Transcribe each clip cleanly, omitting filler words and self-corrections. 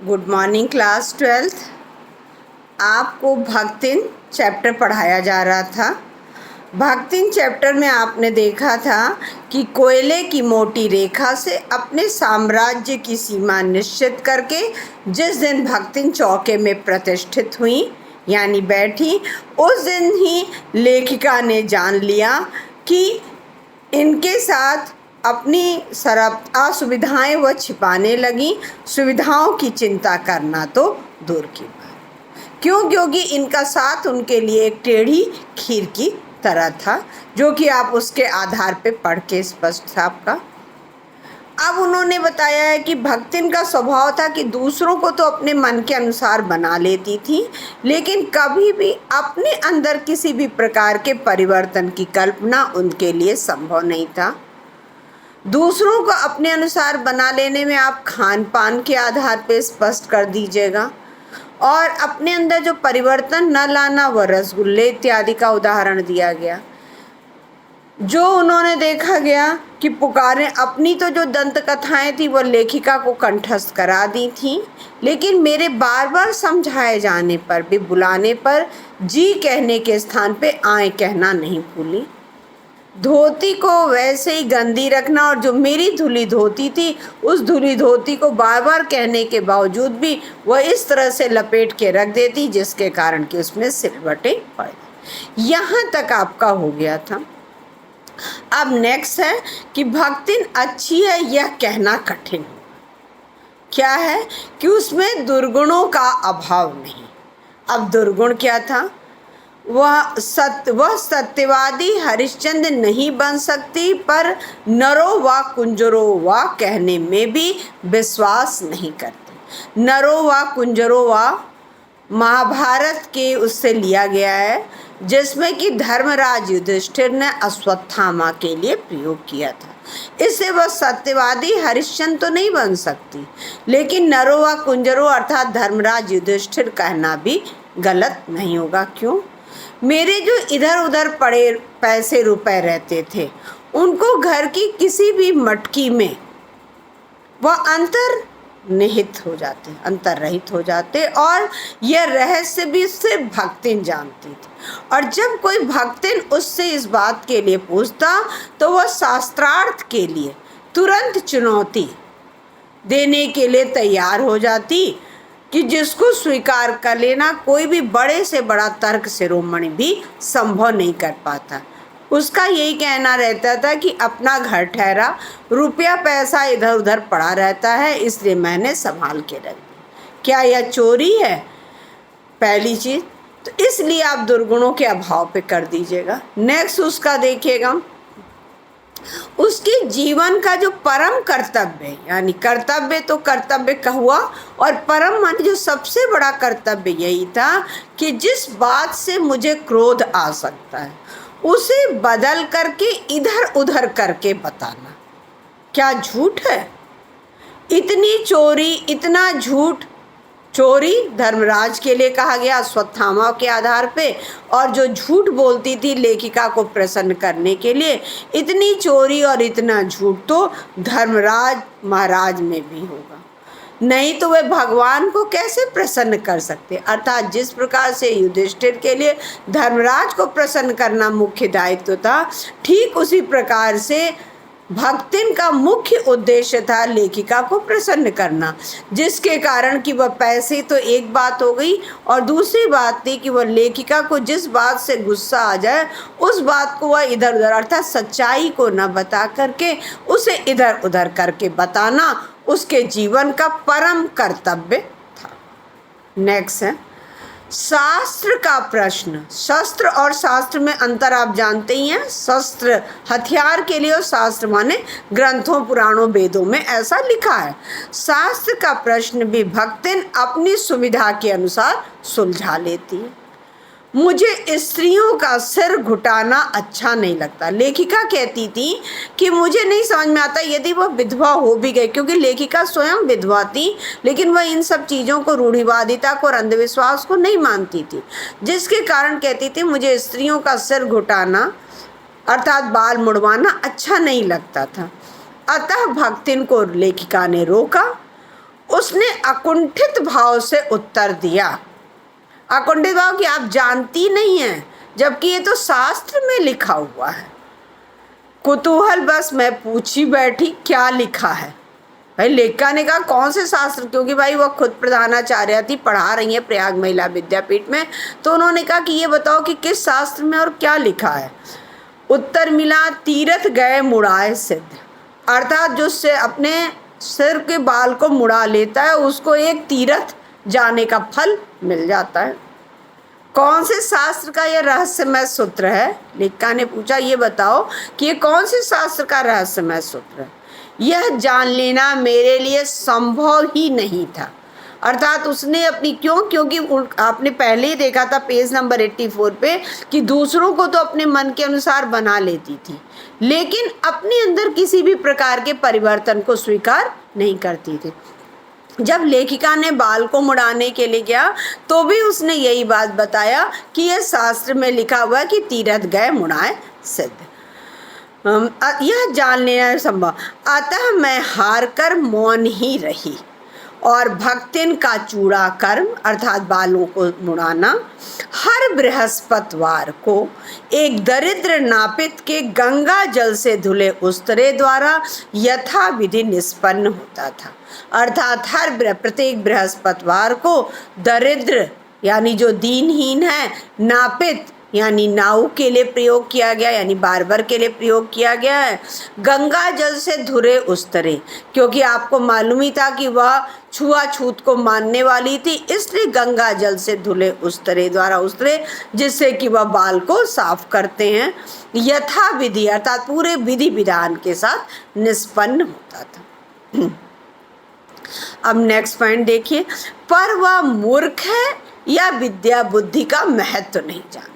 Good morning class 12th। आपको भक्तिन chapter पढ़ाया जा रहा था। भक्तिन चैप्टर में आपने देखा था कि कोयले की मोटी रेखा से अपने साम्राज्य की सीमा निश्चित करके जिस दिन भक्तिन चौके में प्रतिष्ठित हुई यानी बैठी, उस दिन ही लेखिका ने जान लिया कि इनके साथ अपनी असुविधाएं वह छिपाने लगी। सुविधाओं की चिंता करना तो दूर की बात। क्योंकि इनका साथ उनके लिए एक टेढ़ी खीर की तरह था, जो कि आप उसके आधार पे पढ़ के स्पष्ट था आपका। अब उन्होंने बताया है कि भक्तिन का स्वभाव था कि दूसरों को तो अपने मन के अनुसार बना लेती थी, लेकिन कभी भी अपने अंदर किसी भी प्रकार के परिवर्तन की कल्पना उनके लिए संभव नहीं था। दूसरों को अपने अनुसार बना लेने में आप खान पान के आधार पर स्पष्ट कर दीजिएगा, और अपने अंदर जो परिवर्तन न लाना वह रसगुल्ले इत्यादि का उदाहरण दिया गया। जो उन्होंने देखा गया कि पुकारें अपनी तो जो दंत कथाएं थी वह लेखिका को कंठस्थ करा दी थी, लेकिन मेरे बार बार समझाए जाने पर भी बुलाने पर जी कहने के स्थान पे आए कहना नहीं भूली। धोती को वैसे ही गंदी रखना, और जो मेरी धुली धोती थी उस धुली धोती को बार बार कहने के बावजूद भी वह इस तरह से लपेट के रख देती जिसके कारण कि उसमें सिलवटें पड़ गई। यहाँ तक आपका हो गया था। अब नेक्स्ट है कि भक्तिन अच्छी है यह कहना कठिन। क्या है कि उसमें दुर्गुणों का अभाव नहीं। अब दुर्गुण क्या था? वह सत्यवादी हरिश्चंद्र नहीं बन सकती, पर नरो व कुंजरो व कहने में भी विश्वास नहीं करते। नरो व कुंजरो व महाभारत के उससे लिया गया है, जिसमें कि धर्मराज युधिष्ठिर ने अश्वत्थामा के लिए प्रयोग किया था। इससे वह सत्यवादी हरिश्चंद्र तो नहीं बन सकती, लेकिन नरो व कुंजरो अर्थात धर्मराज युधिष्ठिर कहना भी गलत नहीं होगा। क्यों? मेरे जो इधर उधर पड़े पैसे रुपए रहते थे, उनको घर की किसी भी मटकी में वह अंतर्निहित हो जाते, अंतर्रहित हो जाते, और यह रहस्य भी सिर्फ भक्तिन जानती थी। और जब कोई भक्तिन उससे इस बात के लिए पूछता तो वह शास्त्रार्थ के लिए तुरंत चुनौती देने के लिए तैयार हो जाती, कि जिसको स्वीकार कर लेना कोई भी बड़े से बड़ा तर्क शिरोमणि भी संभव नहीं कर पाता। उसका यही कहना रहता था कि अपना घर ठहरा, रुपया पैसा इधर उधर पड़ा रहता है, इसलिए मैंने संभाल के रख दिया। क्या यह चोरी है? पहली चीज़ तो इसलिए आप दुर्गुणों के अभाव पे कर दीजिएगा। नेक्स्ट उसका देखिएगा, उसके जीवन का जो परम कर्तव्य, यानी कर्तव्य तो कर्तव्य का हुआ, और परम मान जो सबसे बड़ा कर्तव्य यही था कि जिस बात से मुझे क्रोध आ सकता है उसे बदल करके इधर उधर करके बताना। क्या झूठ है? इतनी चोरी, इतना झूठ। चोरी धर्मराज के लिए कहा गया अश्वत्थामा के आधार पे, और जो झूठ बोलती थी लेखिका को प्रसन्न करने के लिए, इतनी चोरी और इतना झूठ तो धर्मराज महाराज में भी होगा, नहीं तो वे भगवान को कैसे प्रसन्न कर सकते। अर्थात जिस प्रकार से युधिष्ठिर के लिए धर्मराज को प्रसन्न करना मुख्य दायित्व था, ठीक उसी प्रकार से भक्तिन का मुख्य उद्देश्य था लेखिका को प्रसन्न करना, जिसके कारण कि वह पैसे तो एक बात हो गई, और दूसरी बात थी कि वह लेखिका को जिस बात से गुस्सा आ जाए उस बात को वह इधर उधर अर्थात सच्चाई को न बता करके उसे इधर उधर करके बताना उसके जीवन का परम कर्तव्य था। नेक्स्ट है शास्त्र का प्रश्न। शस्त्र और शास्त्र में अंतर आप जानते ही हैं। शस्त्र हथियार के लिए, और शास्त्र माने ग्रंथों पुराणों वेदों में ऐसा लिखा है। शास्त्र का प्रश्न भी भक्तिन अपनी सुविधा के अनुसार सुलझा लेती है। मुझे स्त्रियों का सिर घुटाना अच्छा नहीं लगता। लेखिका कहती थी कि मुझे नहीं समझ में आता यदि वह विधवा हो भी गई, क्योंकि लेखिका स्वयं विधवा थी, लेकिन वह इन सब चीज़ों को, रूढ़िवादिता को और अंधविश्वास को नहीं मानती थी, जिसके कारण कहती थी मुझे स्त्रियों का सिर घुटाना अर्थात बाल मुड़वाना अच्छा नहीं लगता था। अतः भक्तिन को लेखिका ने रोका। उसने अकुंठित भाव से उत्तर दिया। अकुंठित भाव कि आप जानती नहीं हैं, जबकि ये तो शास्त्र में लिखा हुआ है। कुतूहल बस मैं पूछी बैठी क्या लिखा है। भाई लेखिका ने कहा कौन से शास्त्र, क्योंकि भाई वह खुद प्रधानाचार्य थी, पढ़ा रही है प्रयाग महिला विद्यापीठ में, तो उन्होंने कहा कि ये बताओ कि किस शास्त्र में और क्या लिखा है। उत्तर मिला तीरथ गए मुड़ाए सिद्ध, अर्थात जो से अपने सिर के बाल को मुड़ा लेता है उसको एक तीरथ जाने का फल मिल जाता है। कौन से शास्त्र का यह रहस्यमय सूत्र है? लेखिका ने पूछा ये बताओ कि ये कौन से शास्त्र का रहस्यमय सूत्र है। यह जान लेना मेरे लिए संभव ही नहीं था। अर्थात उसने अपनी क्योंकि आपने पहले ही देखा था पेज नंबर 84 पे कि दूसरों को तो अपने मन के अनुसार बना लेती थी, लेकिन अपने अंदर किसी भी प्रकार के परिवर्तन को स्वीकार नहीं करती थी। जब लेखिका ने बाल को मुड़ाने के लिए गया तो भी उसने यही बात बताया कि यह शास्त्र में लिखा हुआ है कि तीरथ गए मुड़ाए सिद्ध। यह जान लेना संभव। अतः मैं हार कर मौन ही रही और भक्तिन का चूड़ा कर्म अर्थात बालों को मुड़ाना हर बृहस्पतिवार को एक दरिद्र नापित के गंगा जल से धुले उस्तरे द्वारा यथा विधि निष्पन्न होता था। अर्थात प्रत्येक बृहस्पतिवार को दरिद्र यानी जो दीनहीन है, नापित यानी नाव के लिए प्रयोग किया गया, यानी बार्बर के लिए प्रयोग किया गया है, गंगा जल से धुले उस्तरे, क्योंकि आपको मालूम ही था कि वह छुआछूत को मानने वाली थी, इसलिए गंगा जल से धुले उस्तरे द्वारा उस्तरे, जिससे कि वह बाल को साफ करते हैं, यथा विधि अर्थात पूरे विधि विधान के साथ निष्पन्न होता था। अब नेक्स्ट पॉइंट देखिए, पर वह मूर्ख है या विद्या बुद्धि का महत्व नहीं जानता।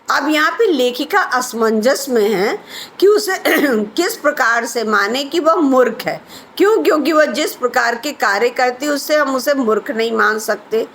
अब यहाँ पे लेखिका असमंजस में है कि उसे किस प्रकार से माने कि वह मूर्ख है। क्यों? क्योंकि वह जिस प्रकार के कार्य करती है उससे हम उसे मूर्ख नहीं मान सकते,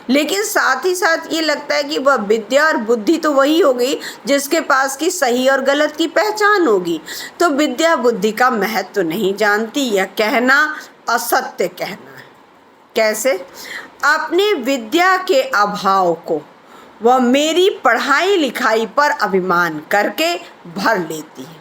लेकिन साथ ही साथ ये लगता है कि वह विद्या और बुद्धि तो वही होगी जिसके पास की सही और गलत की पहचान होगी। तो विद्या बुद्धि का महत्व नहीं जानती, यह कहना असत्य कहना है। कैसे? अपने विद्या के अभाव को वह मेरी पढ़ाई लिखाई पर अभिमान करके भर लेती है।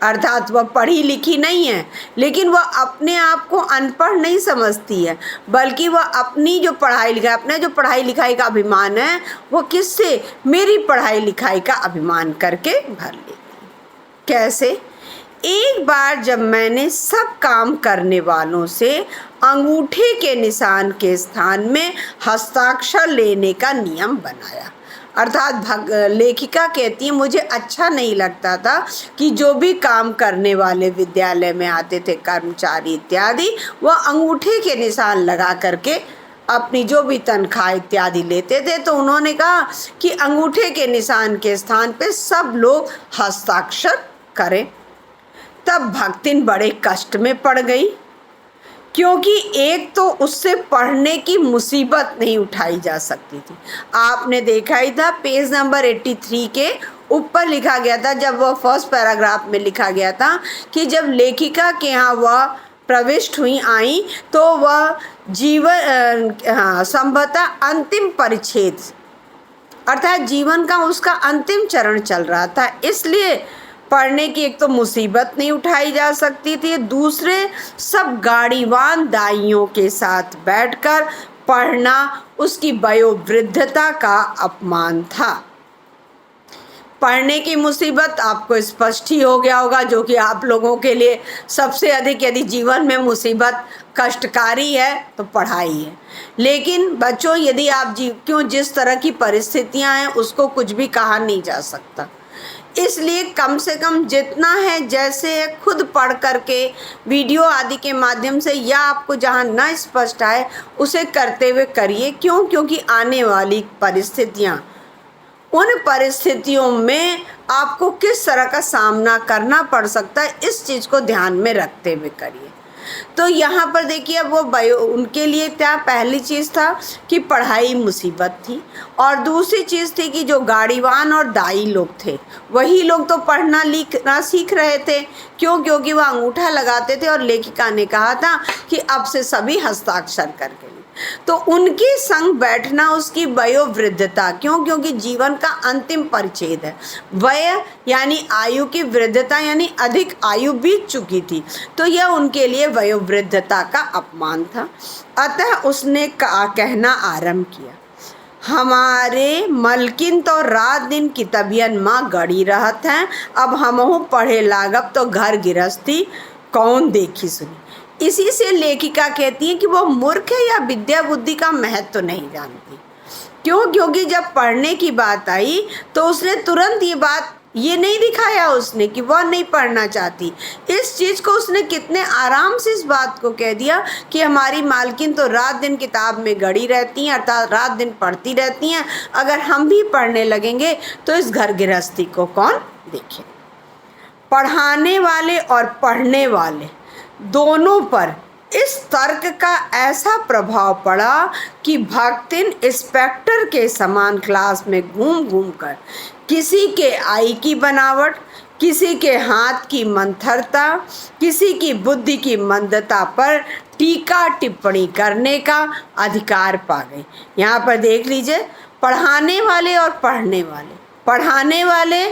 अर्थात वह पढ़ी लिखी नहीं है, लेकिन वह अपने आप को अनपढ़ नहीं समझती है, बल्कि वह अपनी जो पढ़ाई लिखाई, अपने जो पढ़ाई लिखाई का अभिमान है वो किससे? मेरी पढ़ाई लिखाई का अभिमान करके भर लेती है। कैसे? एक बार जब मैंने सब काम करने वालों से अंगूठे के निशान के स्थान में हस्ताक्षर लेने का नियम बनाया। अर्थात लेखिका कहती है मुझे अच्छा नहीं लगता था कि जो भी काम करने वाले विद्यालय में आते थे कर्मचारी इत्यादि, वह अंगूठे के निशान लगा करके अपनी जो भी तनख्वाह इत्यादि लेते थे। तो उन्होंने कहा कि अंगूठे के निशान के स्थान पे सब लोग हस्ताक्षर करें। तब भक्तिन बड़े कष्ट में पड़ गई, क्योंकि एक तो उससे पढ़ने की मुसीबत नहीं उठाई जा सकती थी। आपने देखा ही था पेज नंबर 83 के ऊपर लिखा गया था, जब वह फर्स्ट पैराग्राफ में लिखा गया था कि जब लेखिका के यहाँ वह प्रविष्ट हुई आई तो वह संभवतः अंतिम परिच्छेद अर्थात जीवन का उसका अंतिम चरण चल रहा था, इसलिए पढ़ने की एक तो मुसीबत नहीं उठाई जा सकती थी, दूसरे सब गाड़ीवान दाइयों के साथ बैठकर पढ़ना उसकी वयोवृद्धता का अपमान था। पढ़ने की मुसीबत आपको स्पष्ट ही हो गया होगा, जो कि आप लोगों के लिए सबसे अधिक यदि जीवन में मुसीबत कष्टकारी है तो पढ़ाई है। लेकिन बच्चों यदि आप जिस तरह की परिस्थितियां हैं उसको कुछ भी कहा नहीं जा सकता, इसलिए कम से कम जितना है जैसे है खुद पढ़ करके वीडियो आदि के माध्यम से या आपको जहाँ न स्पष्ट आए उसे करते हुए करिए। क्यों? क्योंकि आने वाली परिस्थितियाँ, उन परिस्थितियों में आपको किस तरह का सामना करना पड़ सकता है, इस चीज़ को ध्यान में रखते हुए करिए। तो यहाँ पर देखिए अब वो उनके लिए क्या पहली चीज़ था कि पढ़ाई मुसीबत थी, और दूसरी चीज़ थी कि जो गाड़ीवान और दाई लोग थे वही लोग तो पढ़ना लिखना सीख रहे थे। क्यों? क्योंकि वह अंगूठा लगाते थे और लेखिका ने कहा था कि अब से सभी हस्ताक्षर करके, तो उनके संग बैठना उसकी वयोवृद्धता, क्यों? क्योंकि जीवन का अंतिम परिच्छेद है। वय यानी आयु की वृद्धता यानी अधिक आयु बीत चुकी थी, तो यह उनके लिए वयोवृद्धता का अपमान था। अतः उसने कहना आरंभ किया, हमारे मलकिन तो रात दिन कितबियन माँ गड़ी रहत हैं, अब हमहु पढ़े लागब तो घर गृहस्थी कौन देखी सुनी। इसी से लेखिका कहती है कि वो मूर्ख है या विद्या बुद्धि का महत्व तो नहीं जानती। क्यों? क्योंकि जब पढ़ने की बात आई तो उसने तुरंत ये नहीं दिखाया उसने कि वह नहीं पढ़ना चाहती। इस चीज़ को उसने कितने आराम से इस बात को कह दिया कि हमारी मालकिन तो रात दिन किताब में गड़ी रहती हैं, अर्थात रात दिन पढ़ती रहती हैं, अगर हम भी पढ़ने लगेंगे तो इस घर गृहस्थी को कौन देखे। पढ़ाने वाले और पढ़ने वाले दोनों पर इस तर्क का ऐसा प्रभाव पड़ा कि भक्तिन इंस्पेक्टर के समान क्लास में घूम घूम कर किसी के आई की बनावट, किसी के हाथ की मंथरता, किसी की बुद्धि की मंदता पर टीका टिप्पणी करने का अधिकार पा गई। यहाँ पर देख लीजिए, पढ़ाने वाले और पढ़ने वाले। पढ़ाने वाले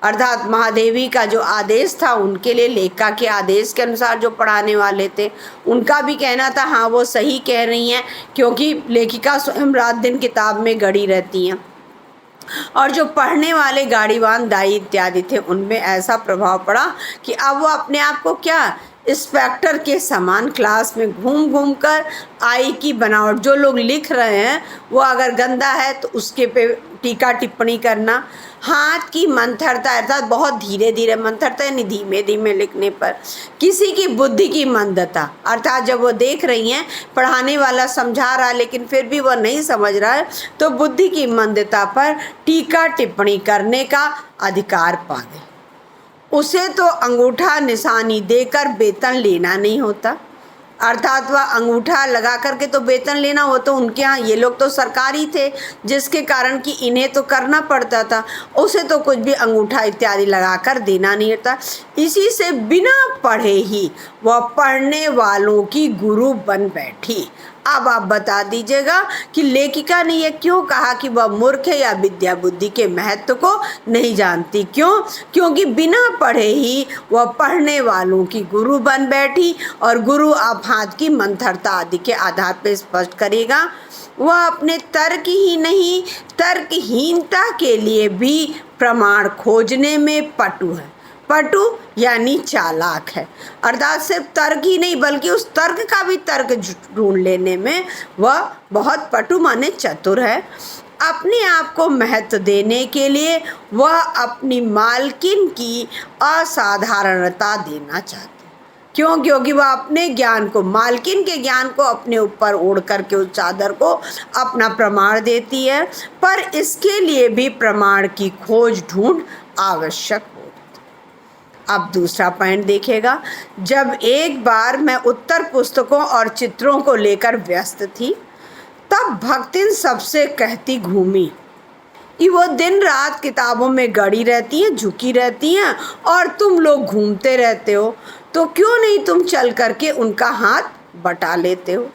अर्थात महादेवी का जो आदेश था उनके लिए, लेखिका के आदेश के अनुसार जो पढ़ाने वाले थे उनका भी कहना था हाँ वो सही कह रही हैं, क्योंकि लेखिका स्वयं रात दिन किताब में गड़ी रहती हैं। और जो पढ़ने वाले गाड़ीवान दाई इत्यादि थे उनमें ऐसा प्रभाव पड़ा कि अब वो अपने आप को क्या इंस्पेक्टर के समान क्लास में घूम घूम कर आई की बनावट, जो लोग लिख रहे हैं वो अगर गंदा है तो उसके पे टीका टिप्पणी करना, हाथ की मंथरता अर्थात बहुत धीरे धीरे मंथरता यानी धीमे धीमे लिखने पर, किसी की बुद्धि की मंदता अर्थात जब वो देख रही हैं पढ़ाने वाला समझा रहा है लेकिन फिर भी वह नहीं समझ रहा है तो बुद्धि की मंदता पर टीका टिप्पणी करने का अधिकार पा गए। उसे तो अंगूठा निशानी देकर वेतन लेना नहीं होता, अर्थात वह अंगूठा लगा करके तो वेतन लेना हो तो उनके यहाँ, ये लोग तो सरकारी थे जिसके कारण कि इन्हें तो करना पड़ता था, उसे तो कुछ भी अंगूठा इत्यादि लगाकर देना नहीं होता। इसी से बिना पढ़े ही वह पढ़ने वालों की गुरु बन बैठी। अब आप बता दीजिएगा कि लेखिका ने यह क्यों कहा कि वह मूर्ख है या विद्या बुद्धि के महत्व को नहीं जानती। क्यों? क्योंकि बिना पढ़े ही वह पढ़ने वालों की गुरु बन बैठी, और गुरु आप हाथ की मंथरता आदि के आधार पर स्पष्ट करेगा। वह अपने तर्क ही नहीं तर्कहीनता के लिए भी प्रमाण खोजने में पटु है। पटु यानी चालाक है, अर्थात सिर्फ तर्क ही नहीं बल्कि उस तर्क का भी तर्क ढूंढ लेने में वह बहुत पटु माने चतुर है। अपने आप को महत्व देने के लिए वह अपनी मालकिन की असाधारणता देना चाहती। क्यों? क्योंकि वह अपने ज्ञान को, मालकिन के ज्ञान को अपने ऊपर ओढ़ करके उस चादर को अपना प्रमाण देती है, पर इसके लिए भी प्रमाण की खोज ढूंढ आवश्यक। अब दूसरा पॉइंट देखिएगा, जब एक बार मैं उत्तर पुस्तकों और चित्रों को लेकर व्यस्त थी तब भक्तिन सबसे कहती घूमी कि वो दिन रात किताबों में गड़ी रहती हैं, झुकी रहती हैं, और तुम लोग घूमते रहते हो, तो क्यों नहीं तुम चल करके उनका हाथ बटा लेते हो।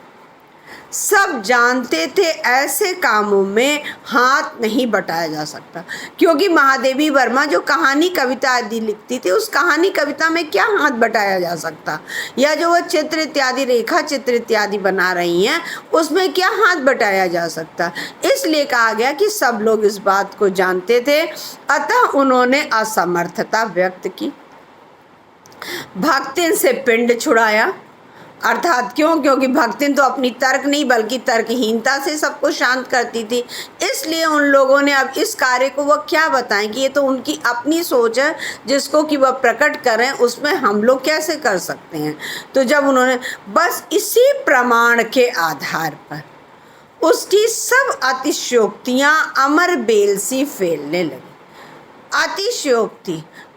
सब जानते थे ऐसे कामों में हाथ नहीं बटाया जा सकता, क्योंकि महादेवी वर्मा जो कहानी कविता आदि लिखती थी उस कहानी कविता में क्या हाथ बटाया जा सकता, या जो वो चित्र इत्यादि, रेखा चित्र इत्यादि बना रही हैं उसमें क्या हाथ बटाया जा सकता। इसलिए कहा गया कि सब लोग इस बात को जानते थे, अतः उन्होंने असमर्थता व्यक्त की। भक्तिन से पिंड छुड़ाया, अर्थात क्यों? क्योंकि भक्तिन तो अपनी तर्क नहीं बल्कि तर्कहीनता से सबको शांत करती थी, इसलिए उन लोगों ने अब इस कार्य को वह क्या बताएं कि ये तो उनकी अपनी सोच है जिसको कि वह प्रकट करें, उसमें हम लोग कैसे कर सकते हैं। तो जब उन्होंने बस इसी प्रमाण के आधार पर उसकी सब अतिशयोक्तियाँ अमर बेल सी फैलने लगी।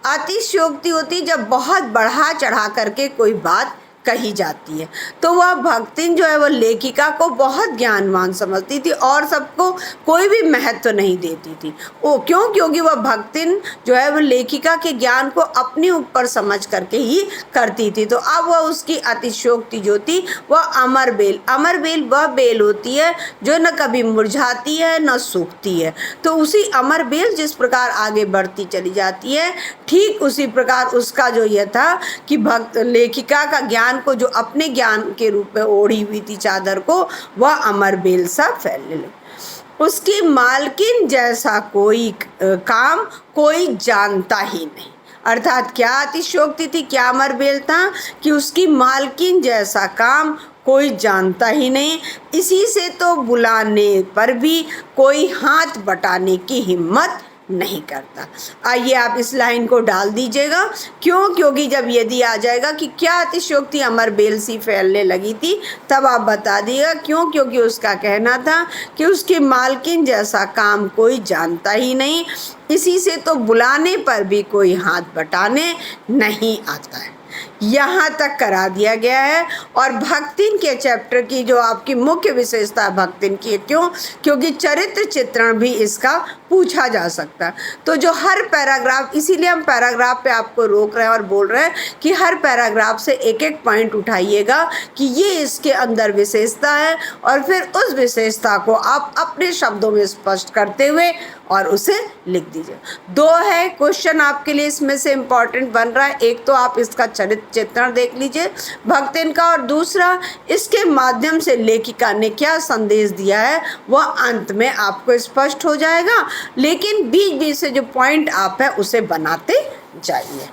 अतिशयोक्ति होती जब बहुत बढ़ा चढ़ा करके कोई बात कही जाती है। तो वह भक्तिन जो है वो लेखिका को बहुत ज्ञानवान समझती थी और सबको कोई भी महत्व नहीं देती थी। वो क्योंकि वह भक्तिन जो है वो लेखिका के ज्ञान को अपने ऊपर समझ करके ही करती थी। तो अब वह उसकी अतिशयोक्ति जो थी वह अमर बेल वह बेल होती है जो न कभी मुरझाती है न सूखती है। तो उसी अमर बेल जिस प्रकार आगे बढ़ती चली जाती है, ठीक उसी प्रकार उसका जो यह था कि भक्त लेखिका का ज्ञान को जो अपने ज्ञान के रूप में ओढ़ी हुई थी चादर को, वह अमर बेल सा फैलने लगी। उसकी मालकिन जैसा कोई काम कोई जानता ही नहीं। अर्थात क्या अतिशयोक्ति थी, क्या अमर बेल था कि उसकी मालकिन जैसा काम कोई जानता ही नहीं, इसी से तो बुलाने पर भी कोई हाथ बटाने की हिम्मत नहीं करता। आइए आप इस लाइन को डाल दीजिएगा। क्योंकि जब यदि आ जाएगा कि क्या अतिशयोक्ति अमर बेल सी फैलने लगी थी, तब आप बता दिएगा क्योंकि उसका कहना था कि उसकी मालकिन जैसा काम कोई जानता ही नहीं, इसी से तो बुलाने पर भी कोई हाथ बटाने नहीं आता है। यहाँ तक करा दिया गया है। और भक्तिन के चैप्टर की जो आपकी मुख्य विशेषता भक्तिन की है, क्योंकि चरित्र चित्रण भी इसका पूछा जा सकता है। तो जो हर पैराग्राफ, इसीलिए हम पैराग्राफ पे आपको रोक रहे हैं और बोल रहे हैं कि हर पैराग्राफ से एक एक पॉइंट उठाइएगा कि ये इसके अंदर विशेषता है, और फिर उस विशेषता को आप अपने शब्दों में स्पष्ट करते हुए और उसे लिख दीजिए। 2 है क्वेश्चन आपके लिए इसमें से इम्पॉर्टेंट बन रहा है। एक तो आप इसका चरित्र चित्रण देख लीजिए भक्तिन का, और दूसरा इसके माध्यम से लेखिका ने क्या संदेश दिया है वह अंत में आपको स्पष्ट हो जाएगा। लेकिन बीच बीच से जो पॉइंट आप है उसे बनाते जाइए।